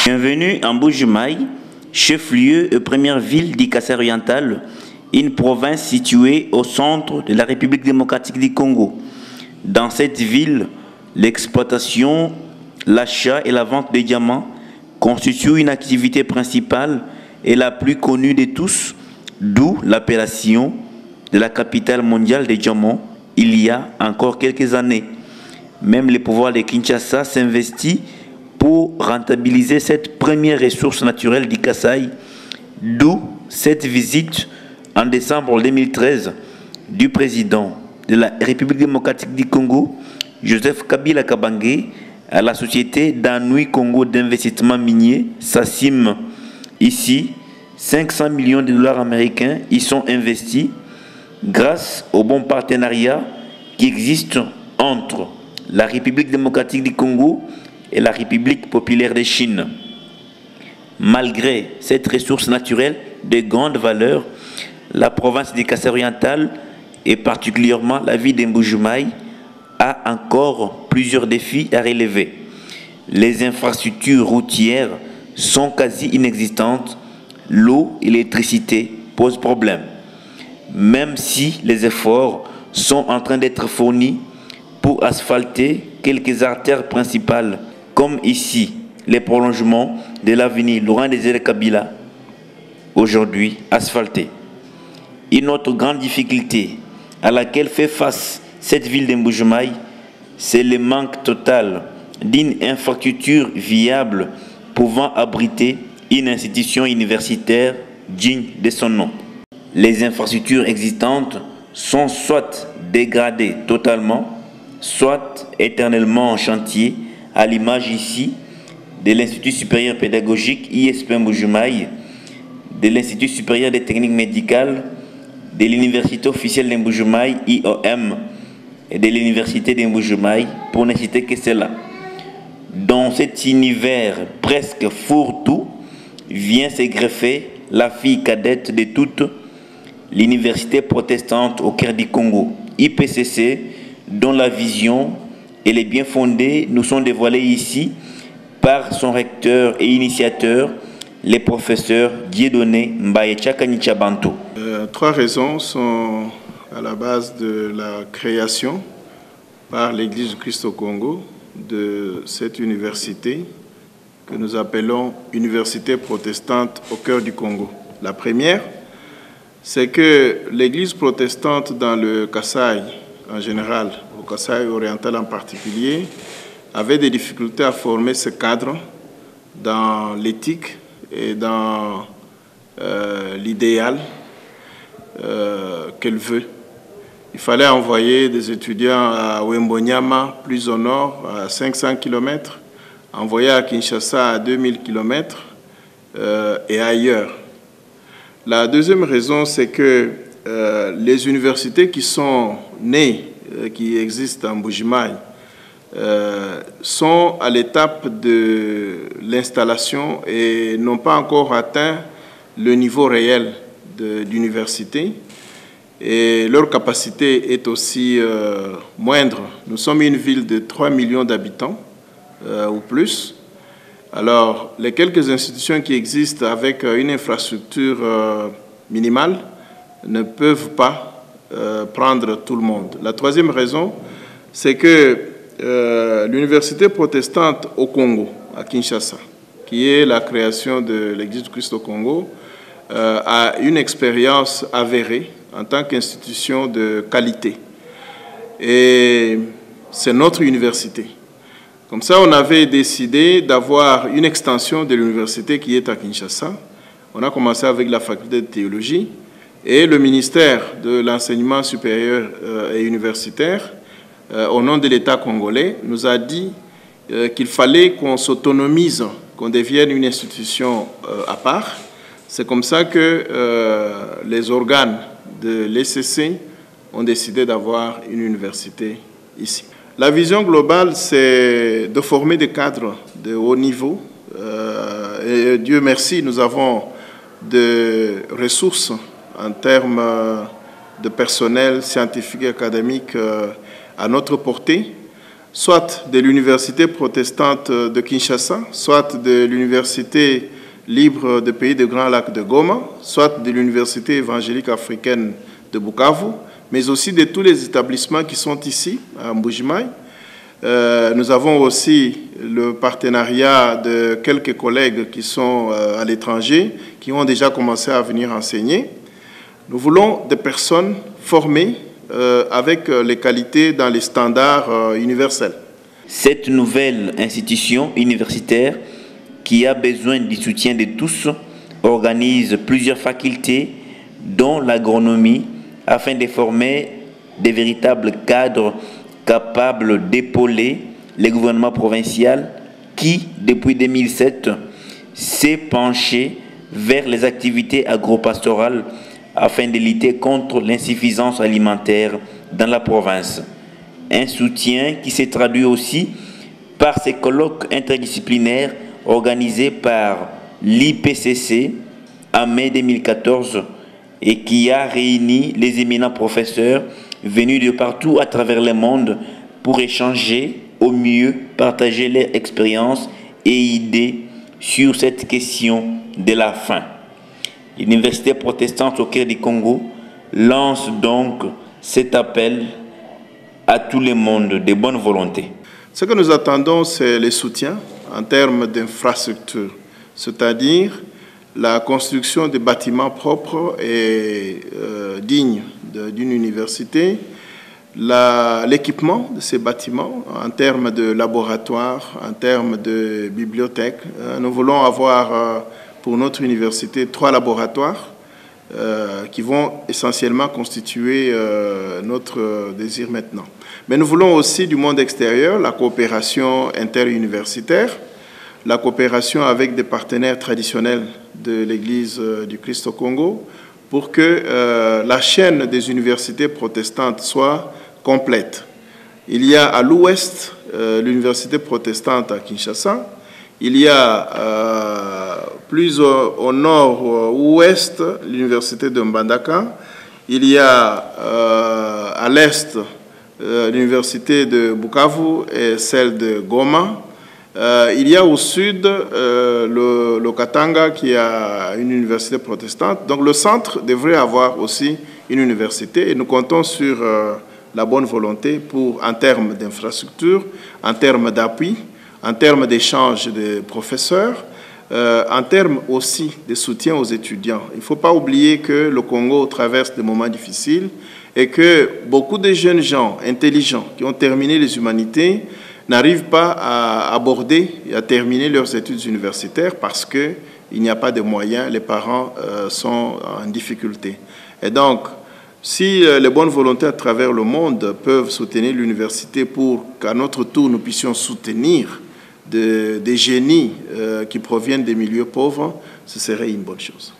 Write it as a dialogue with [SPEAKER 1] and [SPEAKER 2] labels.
[SPEAKER 1] Bienvenue en Mbuji-Mayi, chef-lieu et première ville du Kasaï oriental, une province située au centre de la République démocratique du Congo. Dans cette ville, l'exploitation, l'achat et la vente de diamants constituent une activité principale et la plus connue de tous, d'où l'appellation de la capitale mondiale des diamants il y a encore quelques années. Même le pouvoir de Kinshasa s'investit pour rentabiliser cette première ressource naturelle du Kasaï, d'où cette visite en décembre 2013 du président de la République démocratique du Congo, Joseph Kabila Kabange, à la société d'Anouï Congo d'investissement minier, SACIM. Ici, 500 millions de dollars américains y sont investis grâce au bon partenariat qui existe entre la République démocratique du Congo et la République populaire de Chine. Malgré cette ressource naturelle de grande valeur, la province du Kasaï oriental et particulièrement la ville de Mbuji-Mayi a encore plusieurs défis à relever. Les infrastructures routières sont quasi inexistantes, l'eau et l'électricité posent problème. Même si les efforts sont en train d'être fournis pour asphalter quelques artères principales, comme ici les prolongements de l'avenue Laurent-Désiré Kabila, aujourd'hui asphaltés. Une autre grande difficulté à laquelle fait face cette ville de Mbuji-Mayi, c'est le manque total d'une infrastructure viable pouvant abriter une institution universitaire digne de son nom. Les infrastructures existantes sont soit dégradées totalement, soit éternellement en chantier, à l'image ici de l'Institut supérieur pédagogique ISP Mbuji-Mayi, de l'Institut supérieur des techniques médicales, de l'Université officielle de Mbuji-Mayi IOM et de l'Université de Mbuji-Mayi, pour ne citer que cela. Dans cet univers presque fourre-tout, vient se greffer la fille cadette de toute l'université protestante au cœur du Congo, IPCC, dont la vision et les bien fondés nous sont dévoilés ici par son recteur et initiateur, le professeur Dieudonné Mbaye-Tchaka Nichabantô.
[SPEAKER 2] Trois raisons sont à la base de la création par l'Église du Christ au Congo de cette université que nous appelons Université protestante au cœur du Congo. La première, c'est que l'Église protestante dans le Kasaï en général, au Kasaï oriental en particulier, avait des difficultés à former ce cadre dans l'éthique et dans l'idéal qu'elle veut. Il fallait envoyer des étudiants à Wembonyama, plus au nord, à 500 km, envoyer à Kinshasa à 2000 km et ailleurs. La deuxième raison, c'est que les universités qui sont nées, qui existent en Mbuji-Mayi, sont à l'étape de l'installation et n'ont pas encore atteint le niveau réel d'université. Et leur capacité est aussi moindre. Nous sommes une ville de 3 millions d'habitants ou plus. Alors, les quelques institutions qui existent avec une infrastructure minimale ne peuvent pas prendre tout le monde. La troisième raison, c'est que l'université protestante au Congo, à Kinshasa, qui est la création de l'Église du Christ au Congo, a une expérience avérée en tant qu'institution de qualité. Et c'est notre université. Comme ça, on avait décidé d'avoir une extension de l'université qui est à Kinshasa. On a commencé avec la faculté de théologie et le ministère de l'enseignement supérieur et universitaire, au nom de l'État congolais, nous a dit qu'il fallait qu'on s'autonomise, qu'on devienne une institution à part. C'est comme ça que les organes de l'ECC ont décidé d'avoir une université ici. La vision globale, c'est de former des cadres de haut niveau. Et Dieu merci, nous avons des ressources en termes de personnel scientifique et académique à notre portée. soit de l'université protestante de Kinshasa, soit de l'université libre des pays de Grand Lac de Goma, soit de l'université évangélique africaine de Bukavu, mais aussi de tous les établissements qui sont ici, à Mbuji-Mayi. Nous avons aussi le partenariat de quelques collègues qui sont à l'étranger, qui ont déjà commencé à venir enseigner. Nous voulons des personnes formées avec les qualités dans les standards universels.
[SPEAKER 1] Cette nouvelle institution universitaire, qui a besoin du soutien de tous, organise plusieurs facultés, dont l'agronomie, afin de former des véritables cadres capables d'épauler le gouvernement provincial qui, depuis 2007, s'est penché vers les activités agro-pastorales afin de lutter contre l'insuffisance alimentaire dans la province. Un soutien qui s'est traduit aussi par ces colloques interdisciplinaires organisés par l'IPCC en mai 2014 et qui a réuni les éminents professeurs venus de partout à travers le monde pour échanger, au mieux partager leurs expériences et idées sur cette question de la faim. L'Université protestante au cœur du Congo lance donc cet appel à tout le monde de bonne volonté.
[SPEAKER 2] Ce que nous attendons, c'est le soutien en termes d'infrastructures, c'est-à-dire la construction de bâtiments propres et dignes d'une université, l'équipement de ces bâtiments en termes de laboratoires, en termes de bibliothèques. Nous voulons avoir pour notre université 3 laboratoires qui vont essentiellement constituer notre désir maintenant. Mais nous voulons aussi du monde extérieur la coopération interuniversitaire, la coopération avec des partenaires traditionnels de l'Église du Christ au Congo pour que la chaîne des universités protestantes soit complète. Il y a à l'ouest l'université protestante à Kinshasa, il y a plus au nord-ouest l'université de Mbandaka, il y a à l'est l'université de Bukavu et celle de Goma. Il y a au sud le Katanga qui a une université protestante. Donc le centre devrait avoir aussi une université et nous comptons sur la bonne volonté pour, en termes d'infrastructure, en termes d'appui, en termes d'échange de professeurs, en termes aussi de soutien aux étudiants. Il ne faut pas oublier que le Congo traverse des moments difficiles et que beaucoup de jeunes gens intelligents qui ont terminé les humanités n'arrivent pas à aborder et à terminer leurs études universitaires parce qu'il n'y a pas de moyens, les parents sont en difficulté. Et donc, si les bonnes volontés à travers le monde peuvent soutenir l'université pour qu'à notre tour nous puissions soutenir des génies qui proviennent des milieux pauvres, ce serait une bonne chose.